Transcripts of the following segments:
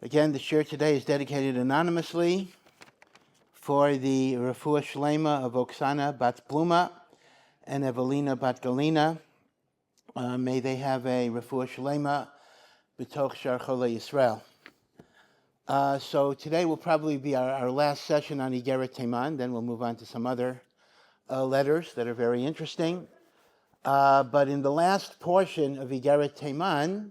Again, the shir today is dedicated anonymously for the Refuah Shlema of Oksana Bat Bluma and Evelina Bat Galina. May they have a Refuah Shlema b'toch shar Chol Yisrael. So today will probably be our last session on Igeret Teman. Then we'll move on to some other letters that are very interesting. But in the last portion of Igeret Teman,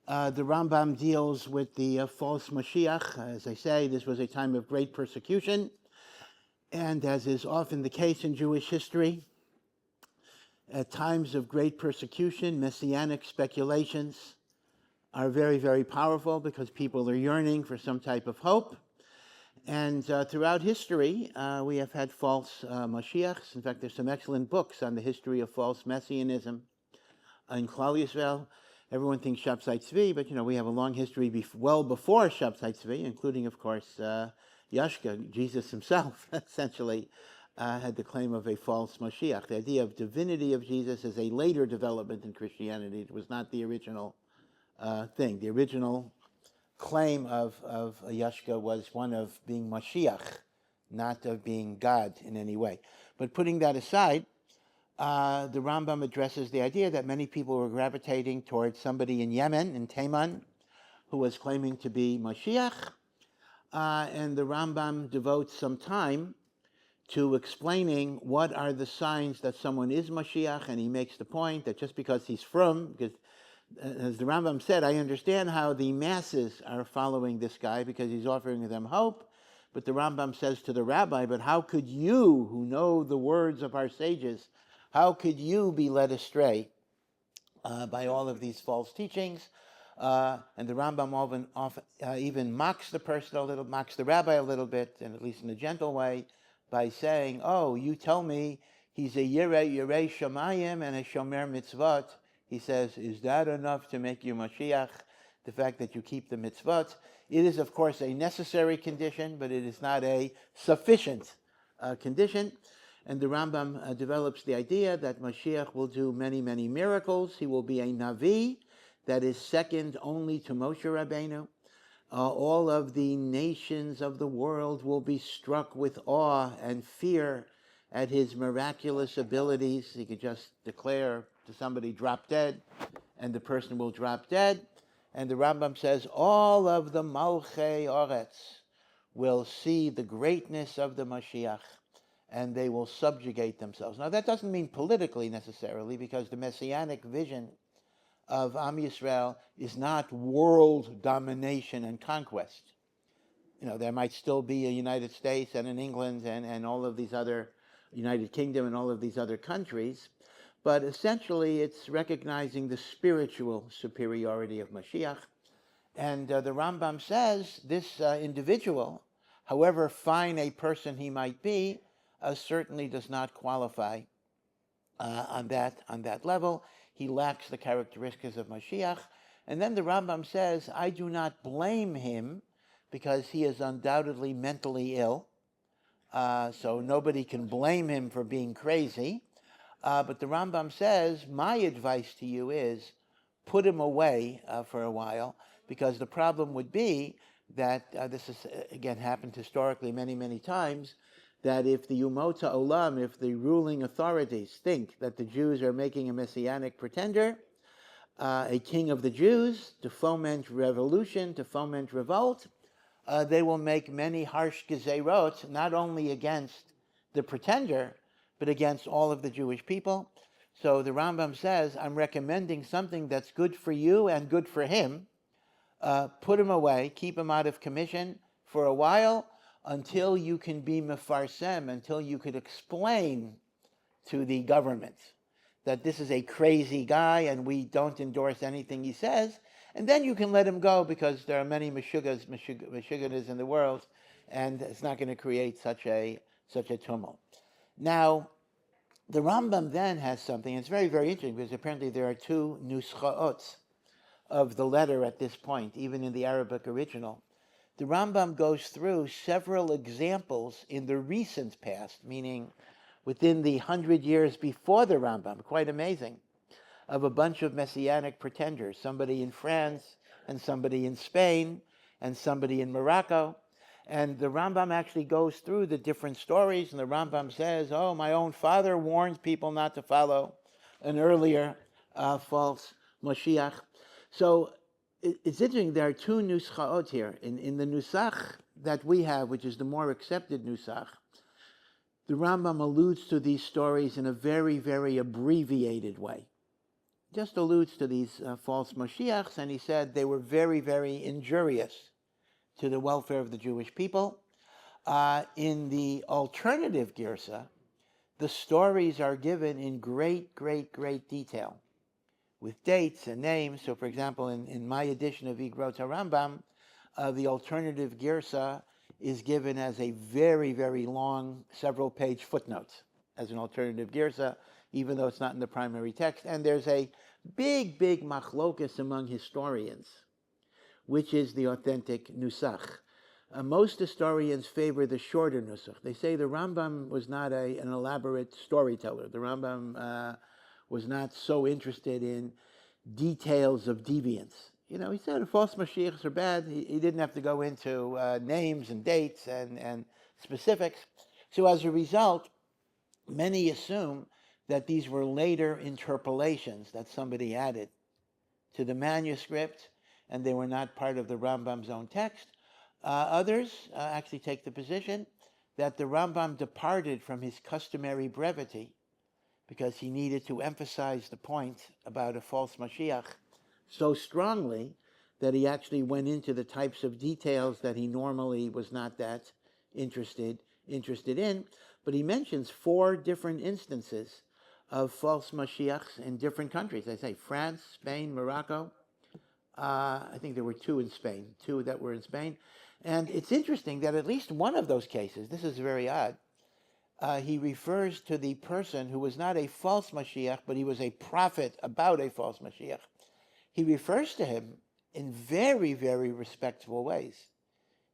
the Rambam deals with the false Mashiach. As I say, this was a time of great persecution. And as is often the case in Jewish history, at times of great persecution, Messianic speculations are very, very powerful because people are yearning for some type of hope. And throughout history, we have had false Mashiachs. In fact, there's some excellent books on the history of false Messianism in Kol Yisrael. Everyone thinks Shabtai Tzvi, but we have a long history well before Shabtai Tzvi, including, of course, Yashka, Jesus himself, essentially had the claim of a false Mashiach. The idea of divinity of Jesus is a later development in Christianity. It was not the original thing. The original claim of Yashka was one of being Mashiach, not of being God in any way. But putting that aside, the Rambam addresses the idea that many people were gravitating towards somebody in Yemen, in Teman, who was claiming to be Mashiach. And the Rambam devotes some time to explaining what are the signs that someone is Mashiach, and he makes the point that just because he's from, because as the Rambam said, I understand how the masses are following this guy because he's offering them hope, but the Rambam says to the Rabbi, but how could you, who know the words of our sages, how could you be led astray by all of these false teachings? And the Rambam often even mocks the person a little, mocks the rabbi a little bit, and at least in a gentle way, by saying, oh, you tell me he's a Yirei Shamayim and a Shomer Mitzvot. He says, is that enough to make you Mashiach? The fact that you keep the mitzvot. It is, of course, a necessary condition, but it is not a sufficient condition. And the Rambam develops the idea that Mashiach will do many, many miracles. He will be a Navi that is second only to Moshe Rabbeinu. All of the nations of the world will be struck with awe and fear at his miraculous abilities. He could just declare to somebody, drop dead, and the person will drop dead. And the Rambam says, all of the Malchei Oretz will see the greatness of the Mashiach, and they will subjugate themselves. Now, that doesn't mean politically necessarily, because the Messianic vision of OUisrael is not world domination and conquest. There might still be a United States and an England and all of these other, United Kingdom and all of these other countries, but essentially it's recognizing the spiritual superiority of Mashiach. And the Rambam says this individual, however fine a person he might be, certainly does not qualify on that level. He lacks the characteristics of Mashiach. And then the Rambam says, I do not blame him because he is undoubtedly mentally ill. So nobody can blame him for being crazy. But the Rambam says, my advice to you is put him away for a while, because the problem would be that this has, again, happened historically many, many times, that if the Umot Olam, if the ruling authorities think that the Jews are making a Messianic pretender, a king of the Jews, to foment revolution, to foment revolt, they will make many harsh gezerot, not only against the pretender, but against all of the Jewish people. So the Rambam says, I'm recommending something that's good for you and good for him. Put him away, keep him out of commission for a while, until you can be mefarsem, until you could explain to the government that this is a crazy guy and we don't endorse anything he says, and then you can let him go, because there are many meshuganas in the world, and it's not going to create such a tumult. Now, the Rambam then has something, it's very, very interesting, because apparently there are two nuschaot of the letter at this point, even in the Arabic original. The Rambam goes through several examples in the recent past, meaning within the 100 years before the Rambam, quite amazing, of a bunch of Messianic pretenders, somebody in France and somebody in Spain and somebody in Morocco. And the Rambam actually goes through the different stories, and the Rambam says, oh, my own father warned people not to follow an earlier false Mashiach. So it's interesting, there are two nuschaot here. In the nusach that we have, which is the more accepted nusach, the Rambam alludes to these stories in a very, very abbreviated way. Just alludes to these false Mashiachs, and he said they were very, very injurious to the welfare of the Jewish people. In the alternative Girsa, the stories are given in great, great, great detail, with dates and names. So, for example, in my edition of Igrot HaRambam, the alternative Girsa is given as a very, very long, several-page footnotes as an alternative Girsa, even though it's not in the primary text. And there's a big, big machlokas among historians, which is the authentic nusach. Most historians favor the shorter nusach. They say the Rambam was not an elaborate storyteller. The Rambam was not so interested in details of deviance. You know, he said false Mashiachs are bad. He didn't have to go into names and dates and specifics. So as a result, many assume that these were later interpolations that somebody added to the manuscript, and they were not part of the Rambam's own text. Others actually take the position that the Rambam departed from his customary brevity because he needed to emphasize the point about a false Mashiach so strongly that he actually went into the types of details that he normally was not that interested in. But he mentions 4 different instances of false Mashiachs in different countries. I say France, Spain, Morocco. I think there were 2 in Spain, 2 that were in Spain. And it's interesting that at least one of those cases, this is very odd, he refers to the person who was not a false Mashiach, but he was a prophet about a false Mashiach. He refers to him in very, very respectful ways.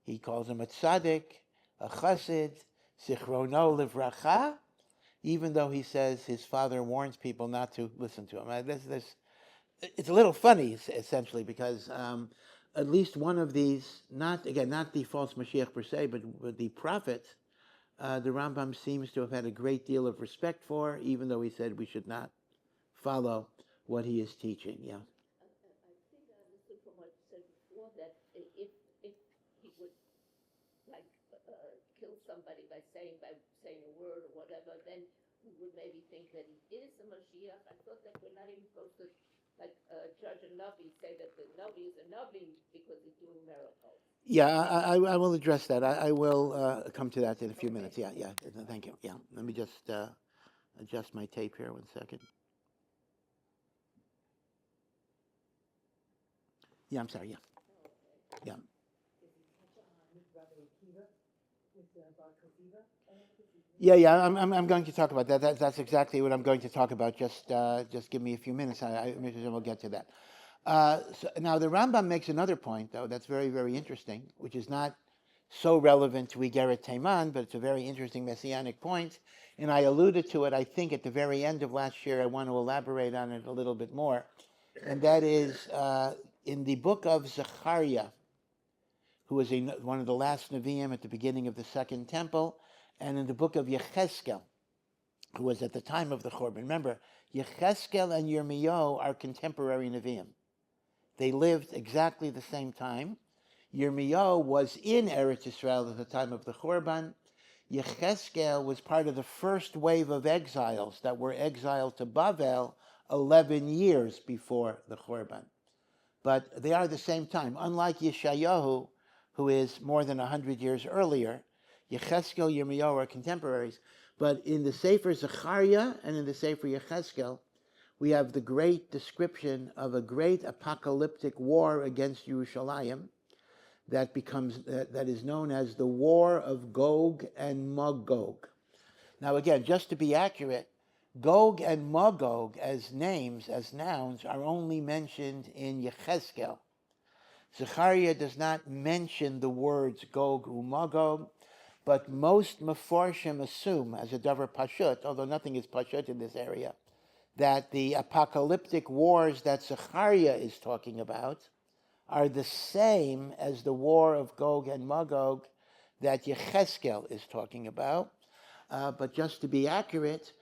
He calls him a tzaddik, a chassid, sichrono livracha, even though he says his father warns people not to listen to him. It's a little funny, essentially, because at least one of these, not the false Mashiach per se, but the prophet, the Rambam seems to have had a great deal of respect for, even though he said we should not follow what he is teaching. Yeah. I think I understood from what you said before that if he would kill somebody by saying a word or whatever, then we would maybe think that he is a Mashiach. I thought that we're not even supposed to judge a Navi, say that the Navi is a Navi because he's doing miracles. Yeah, I will address that. I will come to that in a few minutes. Yeah, thank you. Yeah, let me just adjust my tape here 1 second. Yeah, I'm sorry, yeah. Yeah, I'm going to talk about that. That's exactly what I'm going to talk about. Just give me a few minutes. I will get to that. So now the Rambam makes another point, though, that's very, very interesting, which is not so relevant to Igeret Teiman, but it's a very interesting Messianic point. And I alluded to it, I think, at the very end of last year. I want to elaborate on it a little bit more. And that is in the book of Zechariah, who was one of the last Nevi'im at the beginning of the Second Temple, and in the book of Yecheskel, who was at the time of the Churban. Remember, Yecheskel and Yirmiyahu are contemporary Nevi'im. They lived exactly the same time. Yirmiyahu was in Eretz Yisrael at the time of the Churban. Yecheskel was part of the first wave of exiles that were exiled to Bavel 11 years before the Churban. But they are the same time. Unlike Yeshayahu, who is more than 100 years earlier, Yecheskel, Yirmiyahu are contemporaries. But in the Sefer Zechariah and in the Sefer Yecheskel, we have the great description of a great apocalyptic war against Yerushalayim that is known as the War of Gog and Magog. Now again, just to be accurate, Gog and Magog as names, as nouns, are only mentioned in Yecheskel. Zechariah does not mention the words Gog and Magog, but most Mefarshim assume, as a davar pashut, although nothing is pashut in this area, that the apocalyptic wars that Zechariah is talking about are the same as the war of Gog and Magog that Yecheskel is talking about. But just to be accurate,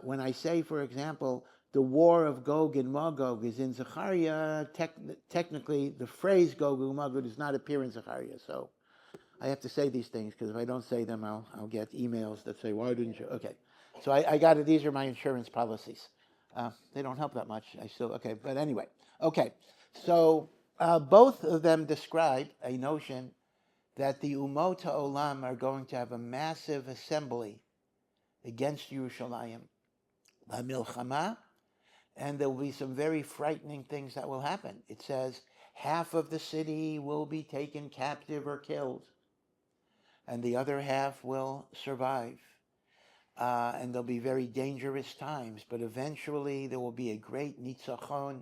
when I say, for example, the war of Gog and Magog is in Zechariah, technically the phrase Gog and Magog does not appear in Zechariah. So I have to say these things, because if I don't say them, I'll get emails that say, why didn't you? Okay. So I got it. These are my insurance policies. They don't help that much. Okay. But anyway. Okay. So both of them describe a notion that the Umot HaOlam are going to have a massive assembly against Yerushalayim, La Milchama, and there will be some very frightening things that will happen. It says half of the city will be taken captive or killed, and the other half will survive. And there'll be very dangerous times, but eventually there will be a great nitzachon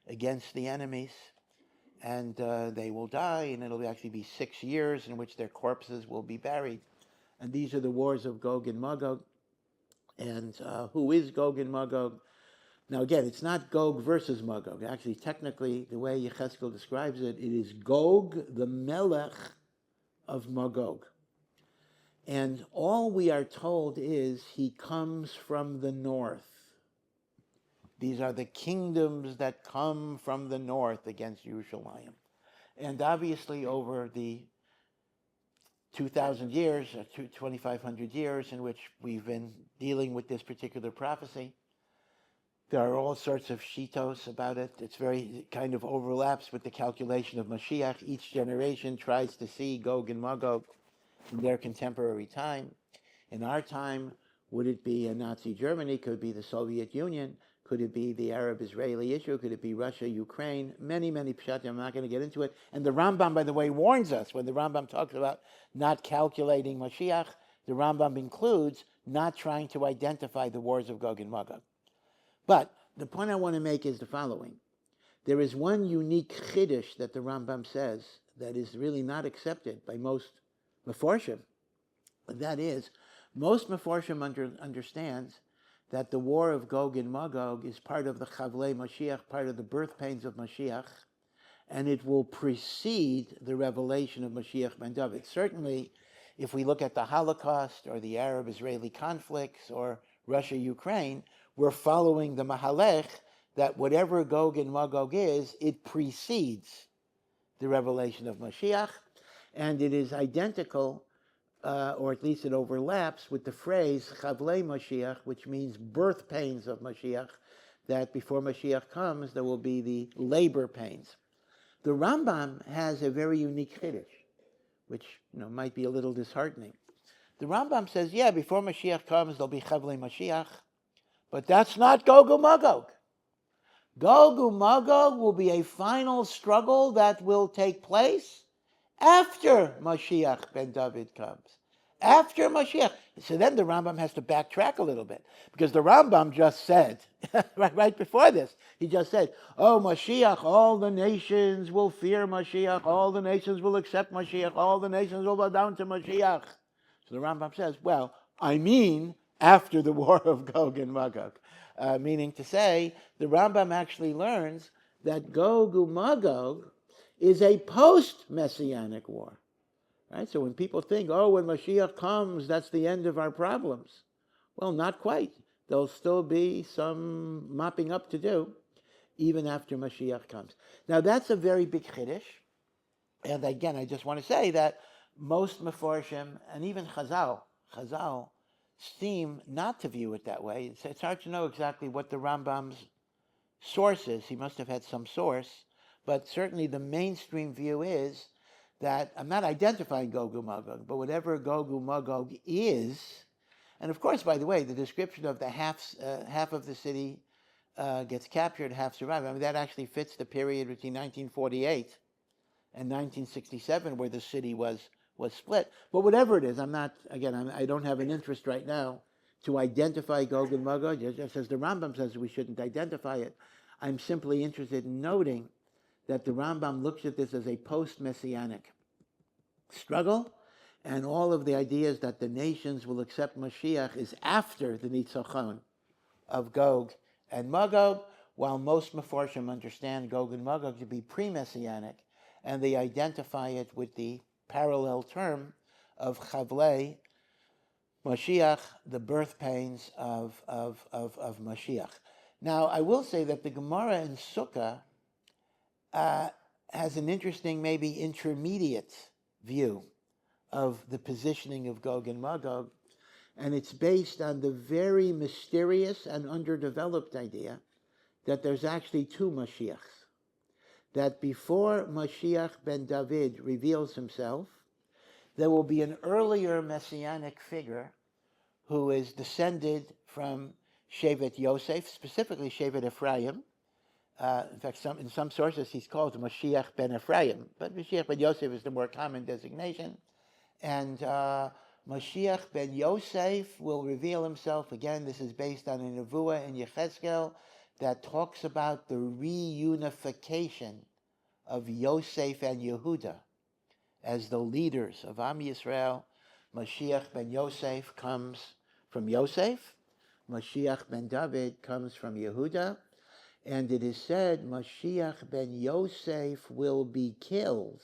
against the enemies, and they will die, and it'll actually be 6 years in which their corpses will be buried. And these are the wars of Gog and Magog. And who is Gog and Magog? Now again, it's not Gog versus Magog. Actually, technically, the way Yecheskel describes it, it is Gog, the Melech of Magog. And all we are told is he comes from the north. These are the kingdoms that come from the north against Yerushalayim. And obviously over the 2,000 years, 2,500 years in which we've been dealing with this particular prophecy, there are all sorts of shitos about it. It kind of overlaps with the calculation of Mashiach. Each generation tries to see Gog and Magog in their contemporary time. In our time, would it be a Nazi Germany? Could it be the Soviet Union? Could it be the Arab-Israeli issue? Could it be Russia, Ukraine? Many, many pshatim. I'm not going to get into it. And the Rambam, by the way, warns us when the Rambam talks about not calculating Mashiach, the Rambam includes not trying to identify the wars of Gog and Magog. But the point I want to make is the following. There is one unique chiddush that the Rambam says that is really not accepted by most Meforshim. And that is, most Meforshim understands that the war of Gog and Magog is part of the Chavlei Mashiach, part of the birth pains of Mashiach, and it will precede the revelation of Mashiach ben David. Certainly, if we look at the Holocaust or the Arab-Israeli conflicts or Russia-Ukraine, we're following the Mahalech that whatever Gog and Magog is, it precedes the revelation of Mashiach, and it is identical, or at least it overlaps with the phrase Chavlei Mashiach, which means birth pains of Mashiach, that before Mashiach comes, there will be the labor pains. The Rambam has a very unique chiddush, which might be a little disheartening. The Rambam says, yeah, before Mashiach comes, there'll be Chavlei Mashiach, but that's not Gog and Magog. Gog and Magog will be a final struggle that will take place after Mashiach ben David comes. After Mashiach. So then the Rambam has to backtrack a little bit, because the Rambam just said, right before this, he just said, oh, Mashiach, all the nations will fear Mashiach, all the nations will accept Mashiach, all the nations will bow down to Mashiach. So the Rambam says, well, I mean after the war of Gog and Magog. Meaning to say, the Rambam actually learns that Gog and Magog is a post-Messianic war. Right? So when people think, oh, when Mashiach comes, that's the end of our problems. Well, not quite. There'll still be some mopping up to do, even after Mashiach comes. Now, that's a very big chiddush. And again, I just want to say that most Meforshim, and even Chazal seem not to view it that way. It's hard to know exactly what the Rambam's source is. He must have had some source. But certainly the mainstream view is that I'm not identifying Gog and Magog, but whatever Gog and Magog is, and of course, by the way, the description of the half of the city gets captured, half survive. I mean, that actually fits the period between 1948 and 1967, where the city was split. But whatever it is, I don't have an interest right now to identify Gog and Magog. Just as the Rambam says we shouldn't identify it, I'm simply interested in noting that the Rambam looks at this as a post-Messianic struggle, and all of the ideas that the nations will accept Mashiach is after the Nitzachon of Gog and Magog, while most Meforshim understand Gog and Magog to be pre-Messianic, and they identify it with the parallel term of Chavlei, Mashiach, the birth pains of Mashiach. Now, I will say that the Gemara in Sukkah has an interesting, maybe intermediate view of the positioning of Gog and Magog, and it's based on the very mysterious and underdeveloped idea that there's actually two Mashiachs. That before Mashiach ben David reveals himself, there will be an earlier Messianic figure who is descended from Shevet Yoseph, specifically Shevet Ephraim. In fact, in some sources he's called Mashiach ben Ephraim, but Mashiach ben Yosef is the more common designation. And Mashiach ben Yosef will reveal himself. Again, this is based on a nevuah in Yechezkel that talks about the reunification of Yosef and Yehuda as the leaders of OUisrael. Mashiach ben Yosef comes from Yosef. Mashiach ben David comes from Yehuda. And it is said Mashiach ben Yosef will be killed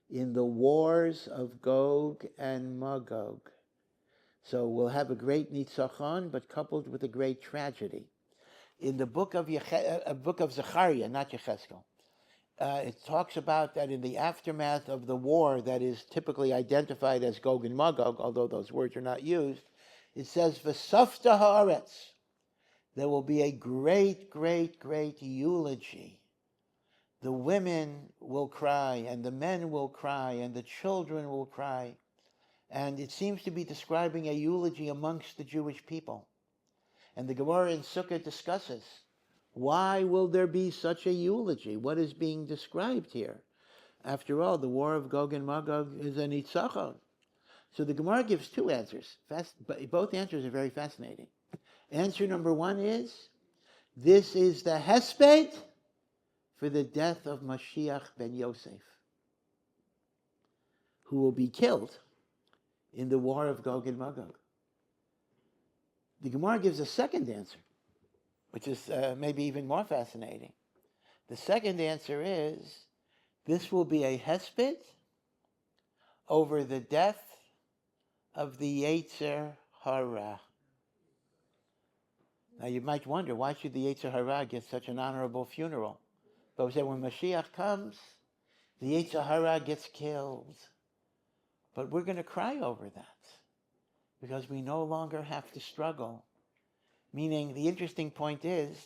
in the wars of Gog and Magog. So we'll have a great nitzachon, but coupled with a great tragedy. In the book of Zechariah, not Yechezkel, it talks about that in the aftermath of the war that is typically identified as Gog and Magog, although those words are not used, it says, V'safta haaretz. There will be a great, great, great eulogy. The women will cry, and the men will cry, and the children will cry. And it seems to be describing a eulogy amongst the Jewish people. And the Gemara in Sukkah discusses, why will there be such a eulogy? What is being described here? After all, the war of Gog and Magog is a nitzachon. So the Gemara gives two answers. But both answers are very fascinating. Answer number one is, this is the hesped for the death of Mashiach ben Yosef, who will be killed in the war of Gog and Magog. The Gemara gives a second answer, which is maybe even more fascinating. The second answer is, this will be a hesped over the death of the Yetzer Hara. Now you might wonder, why should the Yetzer Hara get such an honorable funeral? But we say when Mashiach comes, the Yetzer Hara gets killed. But we're going to cry over that, because we no longer have to struggle. Meaning, the interesting point is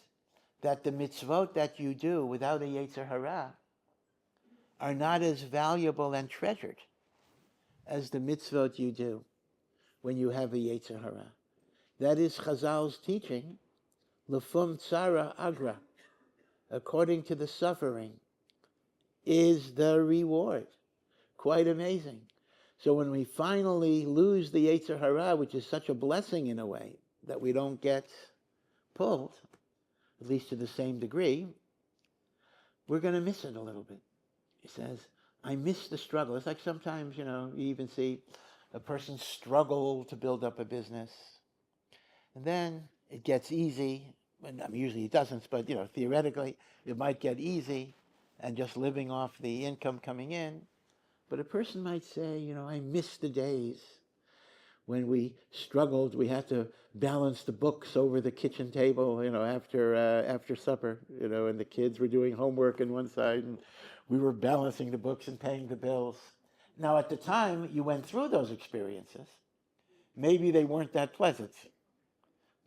that the mitzvot that you do without a Yetzer Hara are not as valuable and treasured as the mitzvot you do when you have a Yetzer Hara. That is Chazal's teaching, Lefum Tzara Agra, according to the suffering, is the reward. Quite amazing. So when we finally lose the Yetzer Hara, which is such a blessing in a way, that we don't get pulled, at least to the same degree, we're going to miss it a little bit. He says, I miss the struggle. It's like sometimes, you even see a person struggle to build up a business. And then it gets easy. Usually it doesn't, but theoretically it might get easy and just living off the income coming in. But a person might say, I miss the days when we struggled. We had to balance the books over the kitchen table, after supper, and the kids were doing homework on one side and we were balancing the books and paying the bills. Now, at the time you went through those experiences, maybe they weren't that pleasant.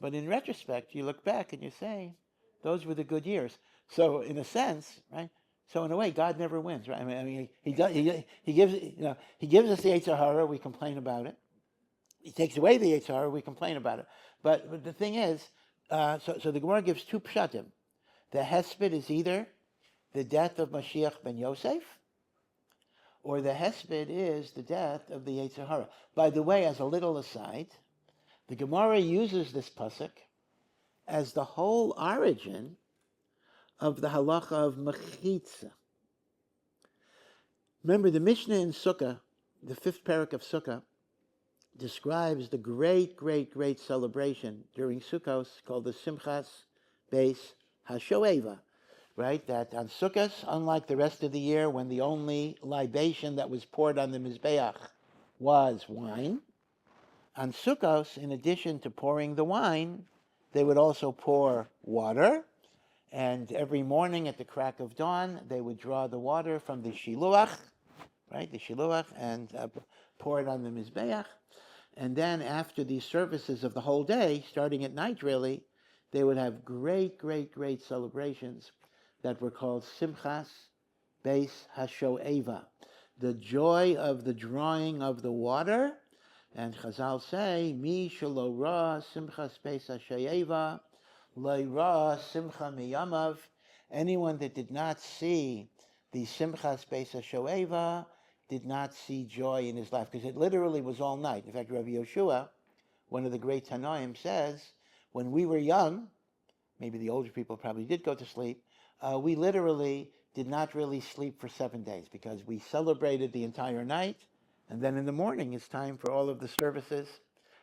But in retrospect, you look back and you say, those were the good years. So in a sense, right? So in a way, God never wins, right? He gives us the Yetzer Hara, we complain about it. He takes away the Yetzer Hara, we complain about it. But the thing is, so the Gemara gives two pshatim. The hesped is either the death of Mashiach ben Yosef, or the hesped is the death of the Yetzer Hara. By the way, as a little aside, the Gemara uses this pasuk as the whole origin of the halacha of mechitza. Remember, the Mishnah in Sukkah, the fifth parak of Sukkah, describes the great, great, great celebration during Sukkos called the Simchas Beis hashoeva, right? That on Sukkot, unlike the rest of the year when the only libation that was poured on the Mizbeach was wine, on Sukkot, in addition to pouring the wine, they would also pour water, and every morning at the crack of dawn, they would draw the water from the shiluach, right, the shiluach, and pour it on the Mizbeach. And then after these services of the whole day, starting at night really, they would have great, great, great celebrations that were called Simchas Beis Hashoeva, the joy of the drawing of the water. And Chazal say, Mi shelo ra Simchas Beis Hashoeva, lo ra Simcha miyamav. Anyone that did not see the Simchas Beis Hashoeva did not see joy in his life, because it literally was all night. In fact, Rabbi Yoshua, one of the great Tanoim, says, when we were young, maybe the older people probably did go to sleep, we literally did not really sleep for 7 days, because we celebrated the entire night, and then in the morning it's time for all of the services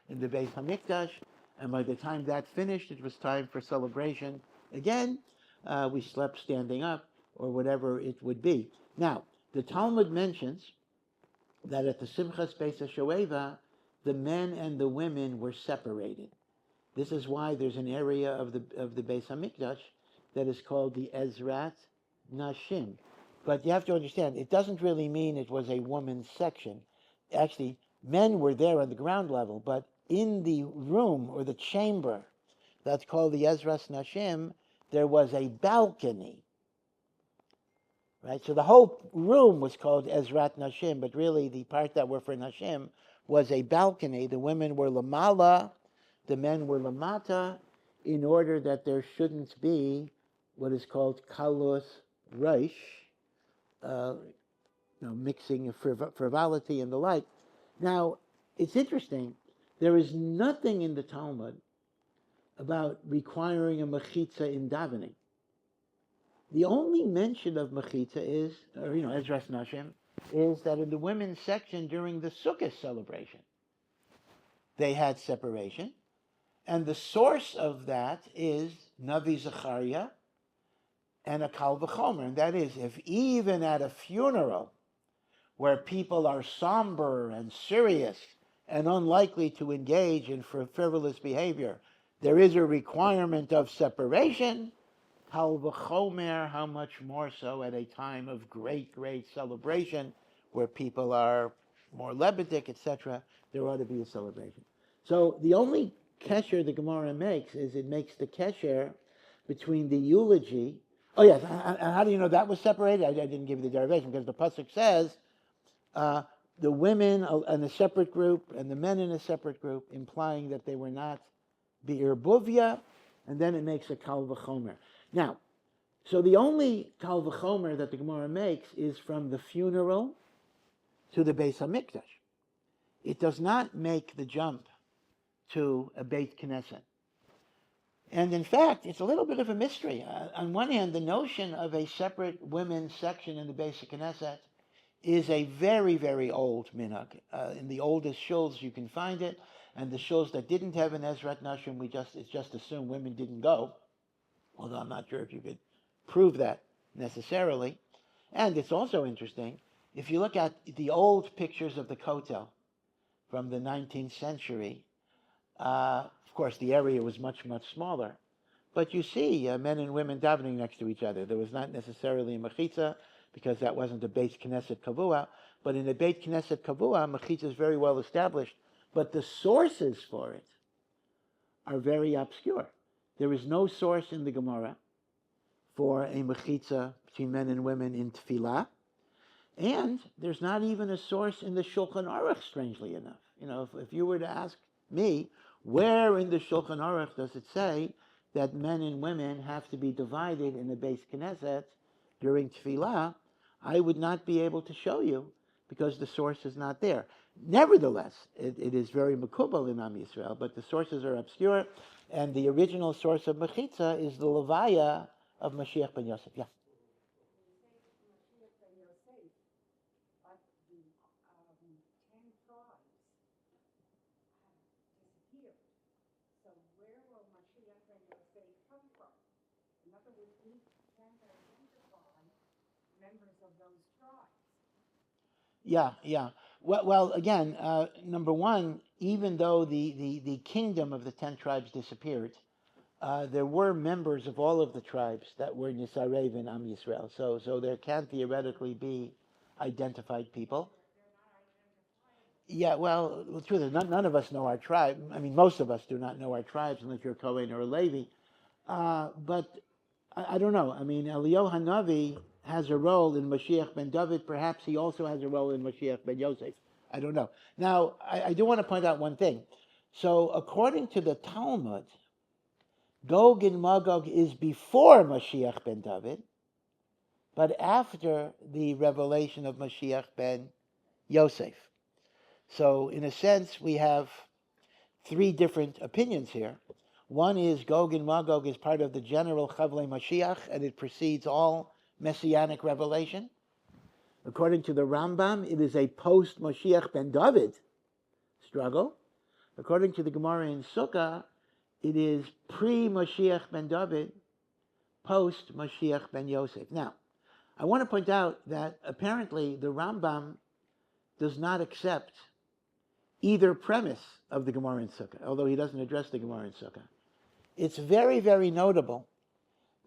in the Beis HaMikdash, and by the time that finished, it was time for celebration again. We slept standing up, or whatever it would be. Now, the Talmud mentions that at the Simchas Beis HaShoeva, the men and the women were separated. This is why there's an area of the Beis HaMikdash that is called the Ezrat Nashim. But you have to understand, it doesn't really mean it was a woman's section. Actually, men were there on the ground level, but in the room or the chamber that's called the Ezrat Nashim, there was a balcony. Right? So the whole room was called Ezrat Nashim, but really the part that were for Nashim was a balcony. The women were Lamala, the men were Lamata, in order that there shouldn't be what is called Kalus Reish, mixing of frivolity and the like. Now, it's interesting, there is nothing in the Talmud about requiring a mechitza in davening. The only mention of mechitza is, Ezras Nashim, is that in the women's section during the Sukkot celebration, they had separation. And the source of that is Navi Zechariah and a Kal V'chomer. And that is, if even at a funeral where people are somber and serious and unlikely to engage in frivolous behavior, there is a requirement of separation, Kal V'chomer, how much more so at a time of great, great celebration where people are more lebedik, etc., there ought to be a celebration. So the only kesher the Gemara makes is it makes the kesher between the eulogy. Oh yes, and how do you know that was separated? I didn't give you the derivation, because the pasuk says the women in a separate group and the men in a separate group, implying that they were not bi'ir buvia, and then it makes a kal v'chomer. Now, so the only kal v'chomer that the Gemara makes is from the funeral to the Beis HaMikdash. It does not make the jump to a Beit Knesset. And in fact, it's a little bit of a mystery. On one hand, the notion of a separate women's section in the Beit Knesset is a very, very old minhag. In the oldest shuls you can find it, and the shuls that didn't have an Ezrat Nashim, it's just assumed women didn't go, although I'm not sure if you could prove that necessarily. And it's also interesting, if you look at the old pictures of the Kotel from the 19th century, of course the area was much, much smaller, but you see men and women davening next to each other. There was not necessarily a mechitza, because that wasn't a Beit Knesset Kavua, but in a Beit Knesset Kavua, mechitza is very well established, but the sources for it are very obscure. There is no source in the Gemara for a mechitza between men and women in tefillah, and there's not even a source in the Shulchan Aruch, strangely enough. If you were to ask me, where in the Shulchan Aruch does it say that men and women have to be divided in the Beis Knesset during tefillah, I would not be able to show you, because the source is not there. Nevertheless, it is very makubal in OUisrael, but the sources are obscure, and the original source of mechitza is the levaya of Mashiach ben Yosef. Yeah. In other words, we can't identify members of those tribes. Yeah. Well, again, number one, even though the kingdom of the 10 tribes disappeared, there were members of all of the tribes that were Nisarev in Am Yisrael. So there can theoretically be identified people. Yeah, well, the truth is, none of us know our tribe. I mean, most of us do not know our tribes unless you're a Kohen or a Levi. But I don't know. I mean, Eliyahu Hanavi has a role in Mashiach ben David. Perhaps he also has a role in Mashiach ben Yosef. I don't know. Now, I do want to point out one thing. So, according to the Talmud, Gog and Magog is before Mashiach ben David, but after the revelation of Mashiach ben Yosef. So, in a sense, we have three different opinions here. One is Gog and Magog is part of the general Chavlei Mashiach, and it precedes all Messianic revelation. According to the Rambam, it is a post-Mashiach ben David struggle. According to the Gemara in Sukkah, it is pre-Mashiach ben David, post-Mashiach ben Yosef. Now, I want to point out that apparently the Rambam does not accept either premise of the Gemara in Sukkah, although he doesn't address the Gemara in Sukkah. It's very, very notable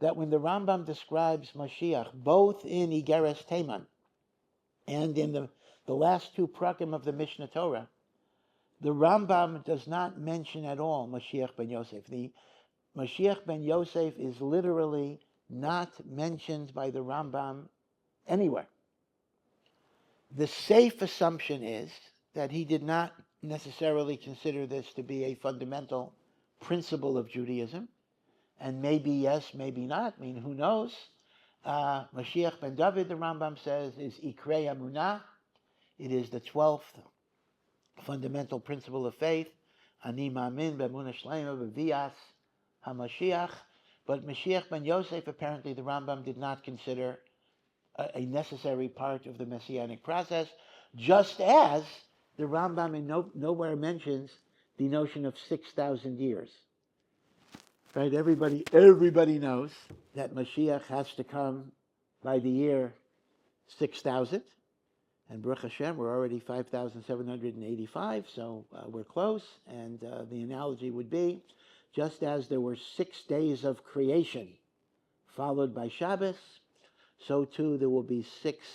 that when the Rambam describes Mashiach, both in Igeres Teman and in the last two prakim of the Mishnah Torah, the Rambam does not mention at all Mashiach ben Yosef. The Mashiach ben Yosef is literally not mentioned by the Rambam anywhere. The safe assumption is that he did not necessarily consider this to be a fundamental principle of Judaism, and maybe yes, maybe not. I mean, who knows? Mashiach ben David, the Rambam says, is Ikrei Amunah. It is the 12th fundamental principle of faith. Ani ma'amin b'emunah shleima b'vias haMashiach. But Mashiach ben Yosef, apparently the Rambam did not consider a necessary part of the Messianic process, just as the Rambam nowhere mentions the notion of 6,000 years. Right? Everybody knows that Mashiach has to come by the year 6,000. And Baruch Hashem, we're already 5,785, so we're close. And the analogy would be, just as there were 6 days of creation followed by Shabbos, so too there will be 6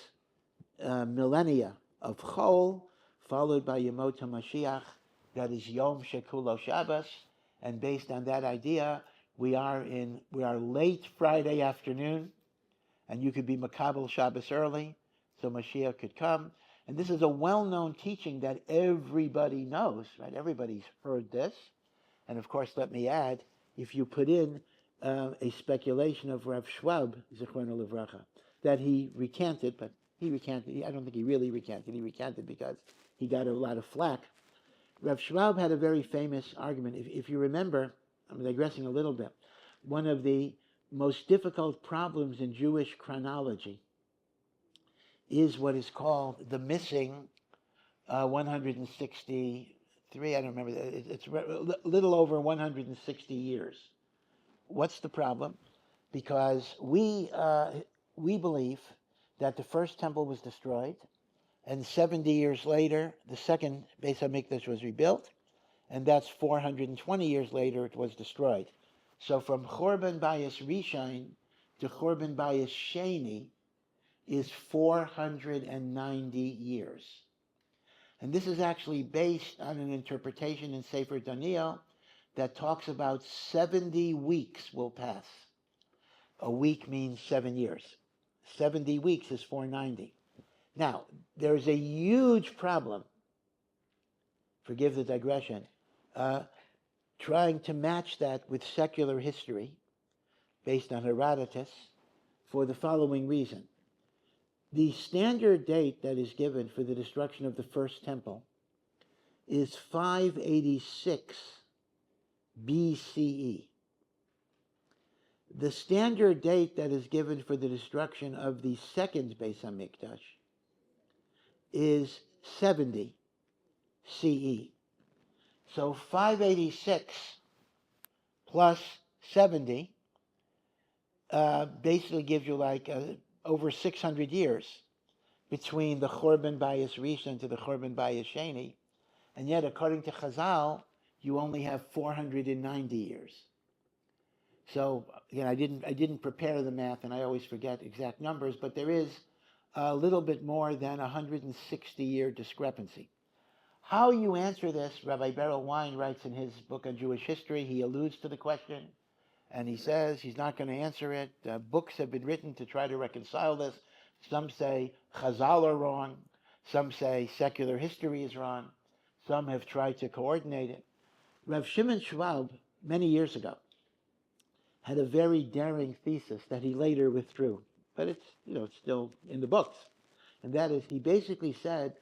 millennia of Chol, followed by Yemot HaMashiach, that is Yom Shekulo Shabbos. And based on that idea, we are late Friday afternoon, and you could be Makabel Shabbos early, so Mashiach could come. And this is a well-known teaching that everybody knows, right? Everybody's heard this. And of course, let me add, if you put in a speculation of Rav Schwab, Zichrono Livracha, that he recanted, but I don't think he really recanted. He recanted because he got a lot of flack. Rav Schwab had a very famous argument. If you remember, I'm digressing a little bit, one of the most difficult problems in Jewish chronology is what is called the missing 163, I don't remember, it's a little over 160 years. What's the problem? Because we believe that the first temple was destroyed, and 70 years later, the second Beis HaMikdash was rebuilt, and that's 420 years later it was destroyed. So from Chorban Bayis Rishon to Chorban Bayis Sheni is 490 years. And this is actually based on an interpretation in Sefer Daniel that talks about 70 weeks will pass. A week means 7 years. 70 weeks is 490. Now, there's a huge problem, forgive the digression, trying to match that with secular history based on Herodotus for the following reason. The standard date that is given for the destruction of the first temple is 586 BCE. The standard date that is given for the destruction of the second Beis HaMikdash is 70 CE. So 586 plus 70 basically gives you like over 600 years between the Churban Bayis Rishon to the Churban Bayis Sheni, and yet according to Chazal, you only have 490 years. So again, I didn't prepare the math, and I always forget exact numbers, but there is a little bit more than 160-year discrepancy. How you answer this, Rabbi Beryl Wein writes in his book on Jewish history. He alludes to the question, and he says he's not going to answer it. Books have been written to try to reconcile this. Some say Chazal are wrong. Some say secular history is wrong. Some have tried to coordinate it. Rav Shimon Schwab, many years ago, had a very daring thesis that he later withdrew, but it's still in the books, and that is he basically said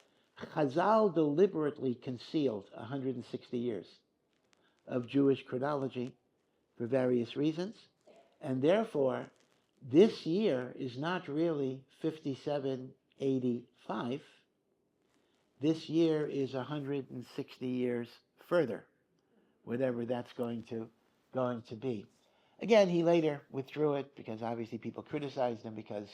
Chazal deliberately concealed 160 years of Jewish chronology for various reasons, and therefore this year is not really 5785. This year is 160 years further, whatever that's going to be. Again, he later withdrew it because obviously people criticized him because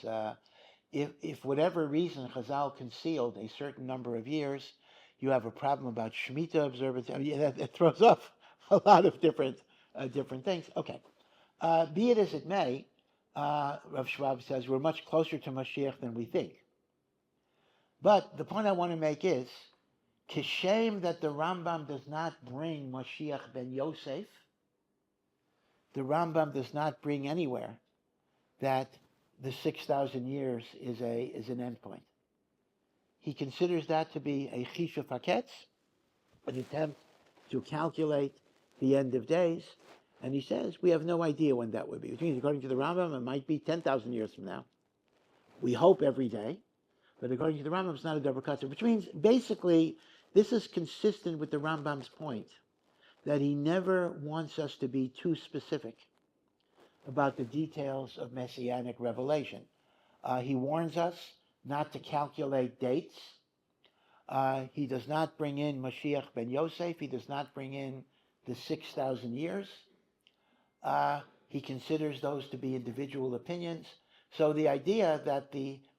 if whatever reason Chazal concealed a certain number of years, you have a problem about Shemitah observance. I mean, that throws off a lot of different things. Okay. Be it as it may, Rav Schwab says we're much closer to Mashiach than we think. But the point I want to make is, kishem that the Rambam does not bring Mashiach ben Yoseph. The Rambam does not bring anywhere that the 6,000 years is an endpoint. He considers that to be a chishuv haketz, an attempt to calculate the end of days, and he says we have no idea when that would be. Which means, according to the Rambam, it might be 10,000 years from now. We hope every day, but according to the Rambam, it's not a double cut. Which means, basically, this is consistent with the Rambam's point that he never wants us to be too specific about the details of Messianic revelation. He warns us not to calculate dates. He does not bring in Mashiach ben Yosef. He does not bring in the 6,000 years. He considers those to be individual opinions. So the idea that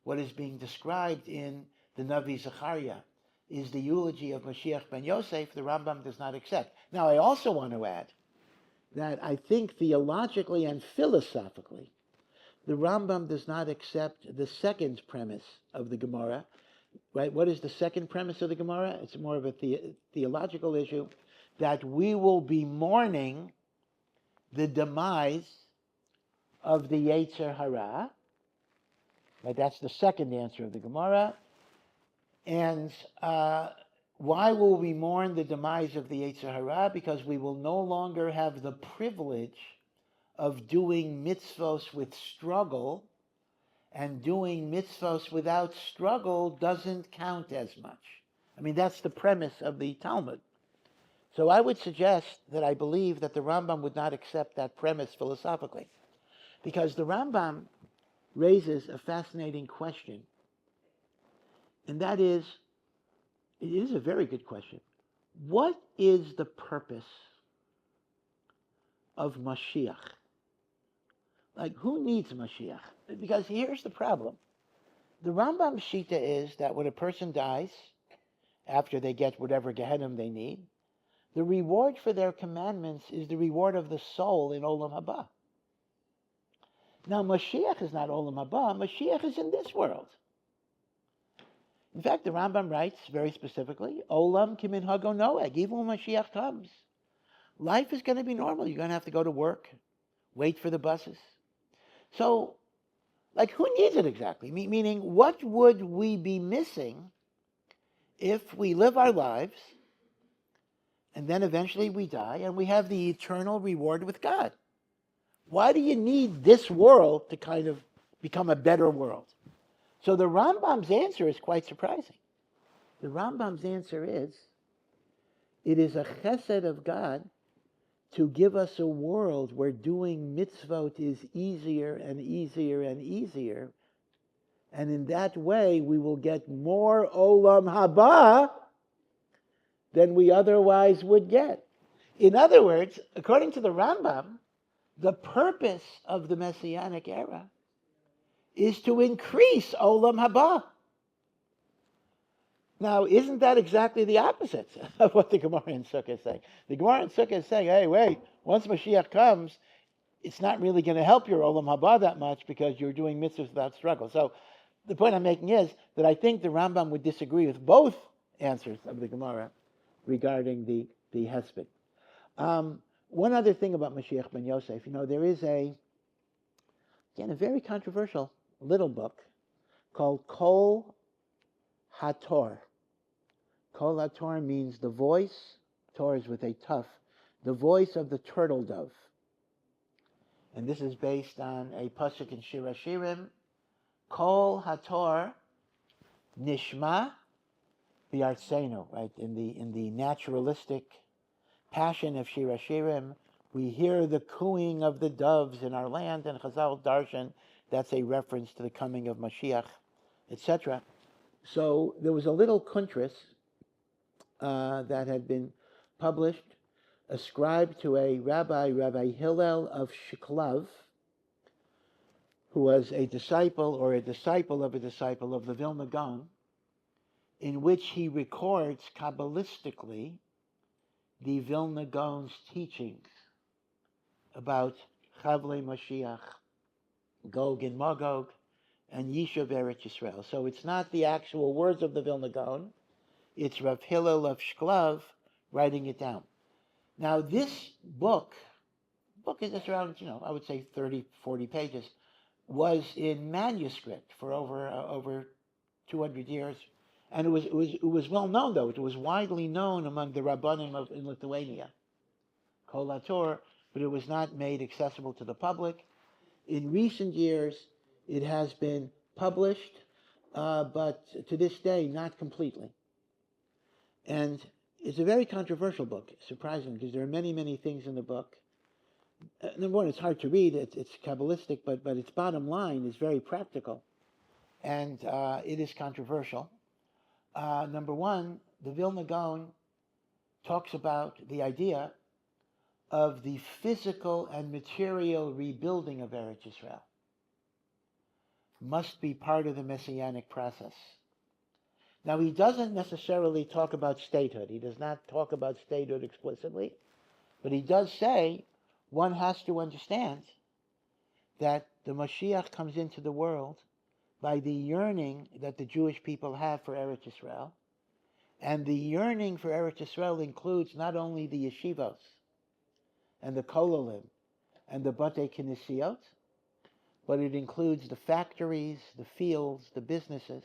what is being described in the Navi Zechariah is the eulogy of Mashiach ben Yosef, the Rambam does not accept. Now, I also want to add that I think theologically and philosophically, the Rambam does not accept the second premise of the Gemara. Right? What is the second premise of the Gemara? It's more of a theological issue, that we will be mourning the demise of the Yetzer Hara. Right? That's the second answer of the Gemara. And why will we mourn the demise of the Yetzer Hara? Because we will no longer have the privilege of doing mitzvos with struggle, and doing mitzvos without struggle doesn't count as much. I mean, that's the premise of the Talmud. So I would suggest that I believe that the Rambam would not accept that premise philosophically, because the Rambam raises a fascinating question. And that is, it is a very good question. What is the purpose of Mashiach? Like, who needs Mashiach? Because here's the problem. The Rambam Shita is that when a person dies, after they get whatever Gehenim they need, the reward for their commandments is the reward of the soul in Olam Haba. Now, Mashiach is not Olam Haba. Mashiach is in this world. In fact, the Rambam writes very specifically, Olam kiminhago noeg, even when Mashiach comes. Life is going to be normal. You're going to have to go to work, wait for the buses. So, like, who needs it exactly? Meaning, what would we be missing if we live our lives and then eventually we die and we have the eternal reward with God? Why do you need this world to kind of become a better world? So the Rambam's answer is quite surprising. The Rambam's answer is, it is a chesed of God to give us a world where doing mitzvot is easier and easier and easier. And in that way, we will get more olam haba than we otherwise would get. In other words, according to the Rambam, The purpose of the Messianic era is to increase Olam Haba. Now, isn't that exactly the opposite of what the Gemara in Sukkah is saying? The Gemara in Sukkah is saying, hey, wait, once Mashiach comes, it's not really going to help your Olam Haba that much because you're doing mitzvahs without struggle. So the point I'm making is that I think the Rambam would disagree with both answers of the Gemara regarding the hesped. One other thing about Mashiach ben Yosef, there is a very controversial little book called Kol Hator. Kol Hator means the voice, Tor is with a tough, the voice of the turtle dove. And this is based on a pasuk in Shir Hashirim, Kol Hator Nishma B'Artzenu, right? In the naturalistic passion of Shir Hashirim, we hear the cooing of the doves in our land, and Chazal Darshan, that's a reference to the coming of Mashiach, etc. So there was a little kuntris that had been published, ascribed to a Rabbi Hillel of Shiklav, who was a disciple of a disciple of the Vilna Gaon, in which he records Kabbalistically the Vilna Gaon's teachings about Chavlei Mashiach, Gog and Magog, and Yishuv Eretz Yisrael. So it's not the actual words of the Vilna Gaon, it's Rav Hillel of Shklav writing it down. Now this book is just around, I would say 30, 40 pages, was in manuscript for over 200 years. And it was well known, though. It was widely known among the Rabbanim in Lithuania, Kol Hator, but it was not made accessible to the public. In recent years, it has been published, but to this day, not completely. And it's a very controversial book, surprisingly, because there are many, many things in the book. Number one, it's hard to read. It's Kabbalistic, but its bottom line is very practical. And it is controversial. Number one, the Vilna Gaon talks about the idea of the physical and material rebuilding of Eretz Yisrael must be part of the Messianic process. Now, he doesn't necessarily talk about statehood. He does not talk about statehood explicitly, but he does say one has to understand that the Mashiach comes into the world by the yearning that the Jewish people have for Eretz Yisrael. And the yearning for Eretz Yisrael includes not only the yeshivos and the kololim and the batei kinesiot, but it includes the factories, the fields, the businesses,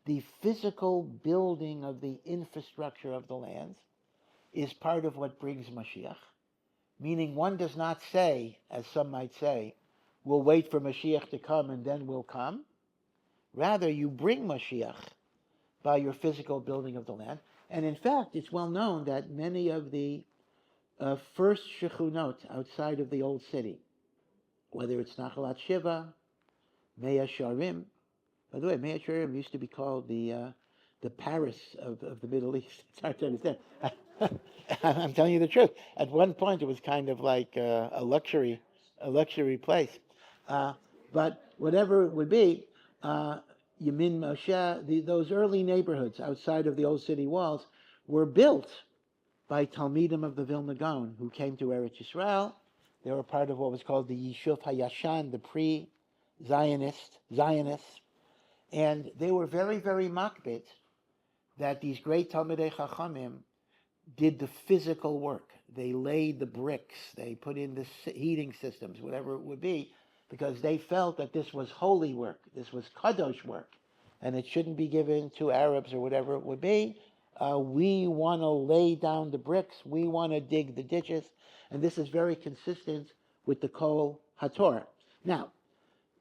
the physical building of the infrastructure of the lands is part of what brings Mashiach. Meaning one does not say, as some might say, we'll wait for Mashiach to come and then we'll come. Rather, you bring Mashiach by your physical building of the land. And in fact, it's well known that many of the first shechunot outside of the old city, whether it's Nachalat Shiva, Mea Sharim, by the way, Mea Sharim used to be called the Paris of the Middle East. It's hard to understand. I'm telling you the truth. At one point, it was kind of like a luxury place. But whatever it would be, Yamin Moshe, those early neighborhoods outside of the old city walls were built by Talmidim of the Vilna Gaon who came to Eretz Yisrael. They were part of what was called the Yishuv HaYashan, the pre-Zionists. And they were very, very makbid that these great Talmidei Chachamim did the physical work. They laid the bricks, they put in the heating systems, whatever it would be, because they felt that this was holy work, this was kadosh work, and it shouldn't be given to Arabs or whatever it would be. We want to lay down the bricks, we want to dig the ditches, and this is very consistent with the Kol Hator. Now,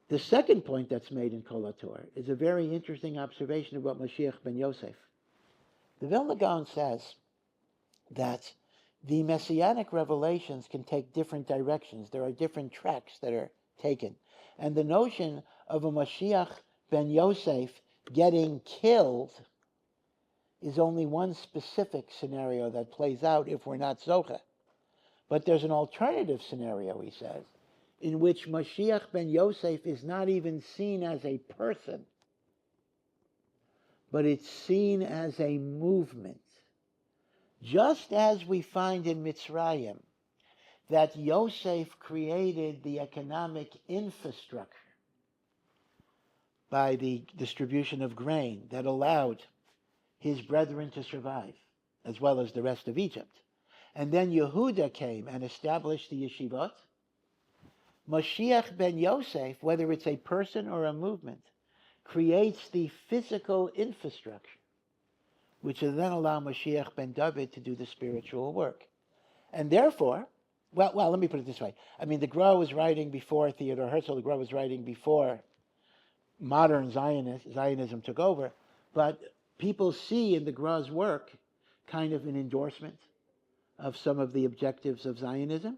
the second point that's made in Kol Hator is a very interesting observation about Mashiach ben Yosef. The Vilna Gaon says that the Messianic revelations can take different directions. There are different tracks that are taken. And the notion of a Mashiach ben Yosef getting killed is only one specific scenario that plays out if we're not Zocha. But there's an alternative scenario, he says, in which Mashiach ben Yosef is not even seen as a person, but it's seen as a movement. Just as we find in Mitzrayim that Yosef created the economic infrastructure by the distribution of grain that allowed his brethren to survive, as well as the rest of Egypt. And then Yehuda came and established the yeshivot. Mashiach ben Yosef, whether it's a person or a movement, creates the physical infrastructure, which will then allow Mashiach ben David to do the spiritual work. And therefore, well, let me put it this way. I mean, the Gra was writing before Theodor Herzl. The Gra was writing before modern Zionism took over. But people see in the Gra's work kind of an endorsement of some of the objectives of Zionism,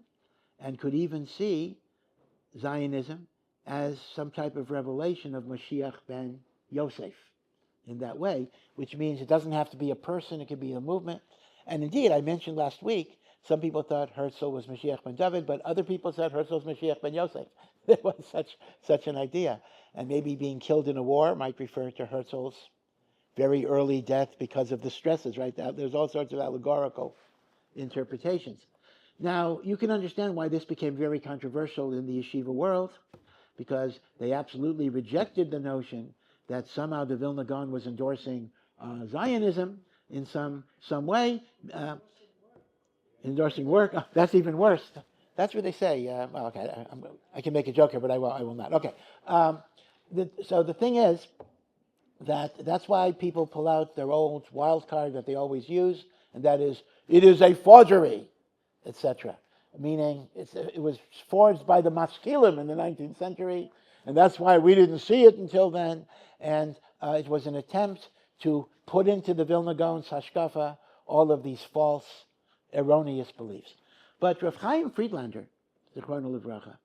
and could even see Zionism as some type of revelation of Mashiach ben Yosef in that way, which means it doesn't have to be a person, it could be a movement. And indeed, I mentioned last week, some people thought Herzl was Mashiach ben David, but other people said Herzl was Mashiach ben Yosef. There was such an idea. And maybe being killed in a war might refer to Herzl's very early death because of the stresses, right? There's all sorts of allegorical interpretations. Now, you can understand why this became very controversial in the yeshiva world, because they absolutely rejected the notion that somehow the Vilna Gaon was endorsing Zionism in some way. Endorsing work. Oh, that's even worse. That's what they say. Well, okay, I can make a joke here, but I will not. Okay. So the thing is that's why people pull out their old wild card that they always use, and that is, it is a forgery, etc. Meaning it was forged by the Maskilim in the 19th century, and that's why we didn't see it until then. And it was an attempt to put into the Vilna Gaon's hashkafa all of these false, erroneous beliefs. But Rav Chaim Friedlander, Zichrono Livracha,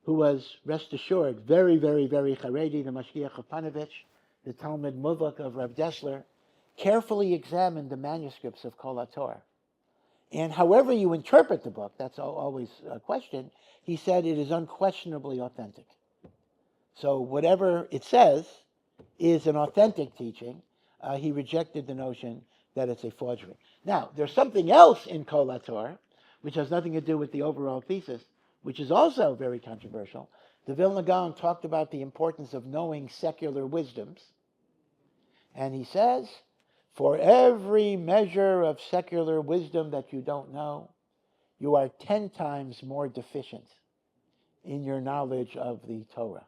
who was, rest assured, very, very, very Haredi, the Mashgiach of Panovich, the Talmud Muvak of Rav Dessler, carefully examined the manuscripts of Kol Hator. And however you interpret the book, that's always a question, he said it is unquestionably authentic. So whatever it says is an authentic teaching. He rejected the notion that it's a forgery. Now, there's something else in Kol Hator, which has nothing to do with the overall thesis, which is also very controversial. The Vilna Gaon talked about the importance of knowing secular wisdoms. And he says, for every measure of secular wisdom that you don't know, you are 10 times more deficient in your knowledge of the Torah.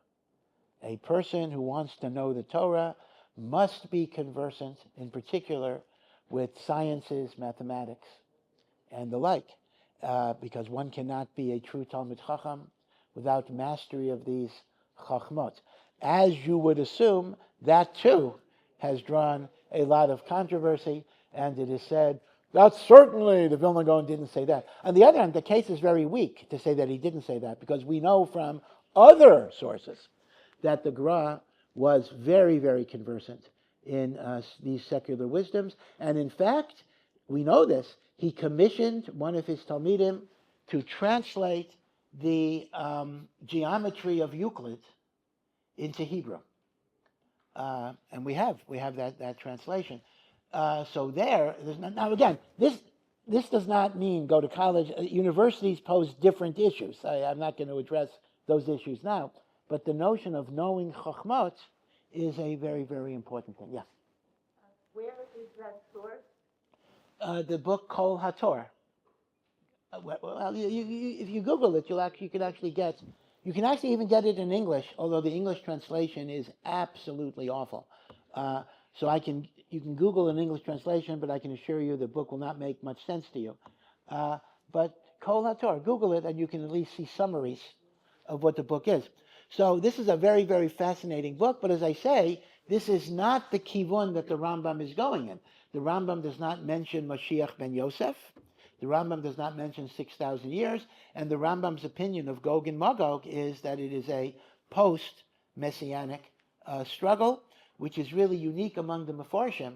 A person who wants to know the Torah must be conversant, in particular, with sciences, mathematics, and the like, because one cannot be a true Talmid Chacham without mastery of these Chachmot. As you would assume, that too has drawn a lot of controversy, and it is said that certainly the Vilna Gaon didn't say that. On the other hand, the case is very weak to say that he didn't say that, because we know from other sources that the Gra was very, very conversant in these secular wisdoms. And in fact, we know this, he commissioned one of his Talmidim to translate the geometry of Euclid into Hebrew. And we have that translation. So there's not, now again, this does not mean go to college. Universities pose different issues. I'm not going to address those issues now. But the notion of knowing Chochmot is a very, very important thing. Yeah. Where is that source? The book Kol Hator. Well, if you Google it, you can actually even get it in English, although the English translation is absolutely awful. So you can Google an English translation, but I can assure you the book will not make much sense to you. But Kol Hator, Google it, and you can at least see summaries of what the book is. So this is a very, very fascinating book, but as I say, this is not the kivun that the Rambam is going in. The Rambam does not mention Mashiach ben Yosef. The Rambam does not mention 6,000 years, and the Rambam's opinion of Gog and Magog is that it is a post-Messianic struggle, which is really unique among the Mefarshim.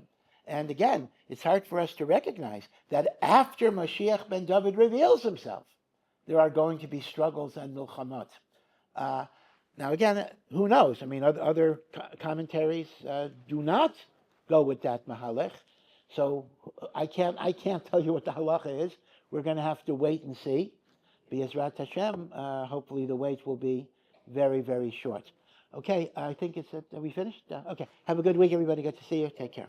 And again, it's hard for us to recognize that after Mashiach ben David reveals himself, there are going to be struggles and milchamot. Now again, who knows? I mean, other commentaries do not go with that mahalech. So I can't tell you what the halacha is. We're going to have to wait and see. B'ezrat Hashem, hopefully the wait will be very, very short. Okay, I think are we finished? Okay, have a good week, everybody. Good to see you. Take care.